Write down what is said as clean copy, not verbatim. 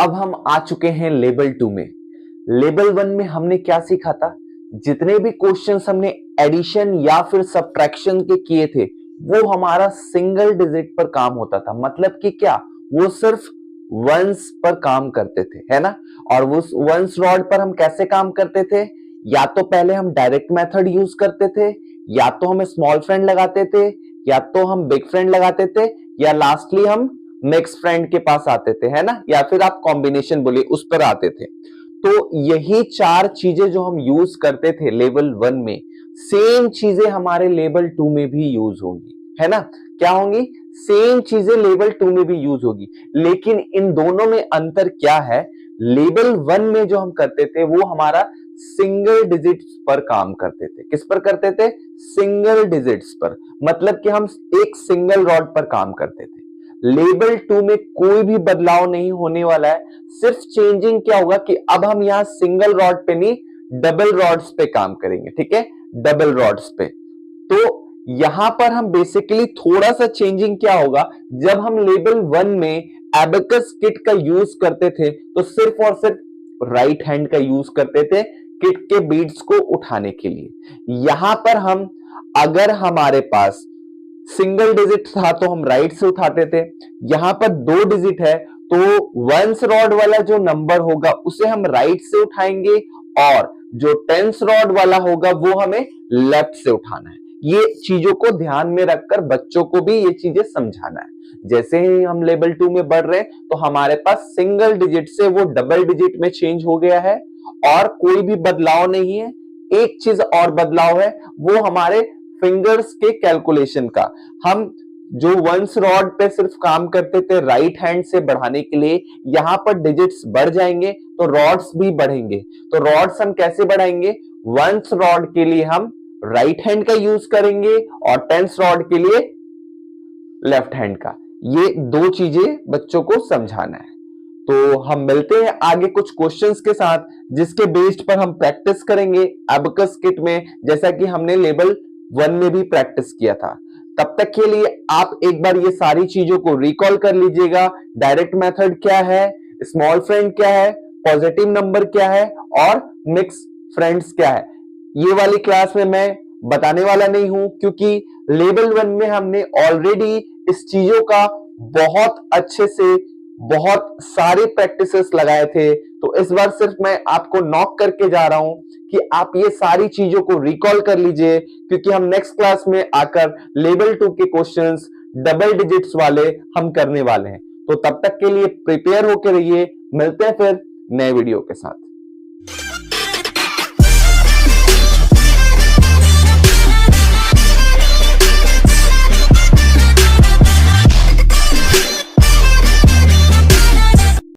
अब हम आ चुके हैं लेवल 2 में। लेवल 1 में हमने क्या सीखा था? जितने भी क्वेश्चंस हमने एडिशन या फिर सब्ट्रैक्शन के किए थे वो हमारा सिंगल डिजिट पर काम होता था। मतलब कि क्या, वो सिर्फ वंस पर काम करते थे, है ना। और वो वंस रॉड पर हम कैसे काम करते थे? या तो पहले हम डायरेक्ट मेथड यूज करते थे, या तो हम स्मॉल फ्रेंड लगाते थे, या तो हम बिग फ्रेंड लगाते थे, या लास्टली हम मिक्स फ्रेंड के पास आते थे, है ना। या फिर आप कॉम्बिनेशन बोलिए उस पर आते थे। तो यही चार चीजें जो हम यूज करते थे लेवल 1 में, सेम चीजें हमारे लेवल 2 में भी यूज होंगी, है ना। क्या होंगी? सेम चीजें लेवल 2 में भी यूज होगी। लेकिन इन दोनों में अंतर क्या है? लेवल 1 में जो हम करते थे वो हमारा सिंगल डिजिट्स पर काम करते थे। किस पर करते थे? सिंगल डिजिट्स पर। मतलब कि हम एक सिंगल रॉड पर काम करते थे। लेवल 2 में कोई भी बदलाव नहीं होने वाला है। सिर्फ चेंजिंग क्या होगा कि अब हम यहां सिंगल रॉड पे नहीं, डबल रॉड्स पे काम करेंगे। ठीक है, डबल रॉड्स पे। तो यहां पर हम बेसिकली थोड़ा सा चेंजिंग क्या होगा, जब हम लेवल 1 में एबेकस किट का यूज करते थे तो सिर्फ और सिर्फ राइट हैंड का यूज करते थे किट के बीट्स को उठाने के लिए। यहां पर हम, अगर हमारे पास सिंगल डिजिट था तो हम राइट से उठाते थे। यहां पर 2 डिजिट है तो वंस रॉड वाला जो नंबर होगा उसे हम राइट से उठाएंगे, और जो टेंस रॉड वाला होगा वो हमें लेफ्ट से उठाना है। ये चीजों को ध्यान में रखकर बच्चों को भी ये चीजें समझाना है। जैसे ही हम लेवल 2 में बढ़ रहे हैं तो हमारे पास सिंगल डिजिट से वो डबल डिजिट में चेंज हो गया है, और कोई भी बदलाव नहीं है। एक चीज और बदलाव है, वो हमारे फिंगर्स के कैलकुलेशन का। हम जो वंस रॉड पे सिर्फ काम करते थे राइट हैंड से बढ़ाने के लिए, यहां पर डिजिट्स बढ़ जाएंगे तो रॉड्स भी बढ़ेंगे। तो रॉड्स हम कैसे बढ़ाएंगे? वंस रॉड के लिए हम राइट हैंड का यूज करेंगे और टेंस रॉड के लिए लेफ्ट हैंड का। ये 2 चीजें बच्चों को समझाना है। तो हम मिलते हैं आगे कुछ क्वेश्चंस के साथ, जिसके बेस्ड पर हम प्रैक्टिस करेंगे एबेकस किट में, जैसा कि हमने लेवल 1 में भी प्रैक्टिस किया था। तब तक के लिए आप एक बार ये सारी चीजों को रिकॉल कर लीजिएगा। डायरेक्ट मेथड क्या है, स्मॉल फ्रेंड क्या है, पॉजिटिव नंबर क्या है, और मिक्स फ्रेंड्स क्या है। ये वाली क्लास में मैं बताने वाला नहीं हूं, क्योंकि लेवल 1 में हमने ऑलरेडी इस चीजों का बहुत अच्छे से बहुत सारे प्रैक्टिसेस लगाए थे। तो इस बार सिर्फ मैं आपको नॉक करके जा रहा हूं कि आप ये सारी चीजों को रिकॉल कर लीजिए, क्योंकि हम नेक्स्ट क्लास में आकर लेवल 2 के क्वेश्चंस डबल डिजिट्स वाले हम करने वाले हैं। तो तब तक के लिए प्रिपेयर होकर रहिए। मिलते हैं फिर नए वीडियो के साथ।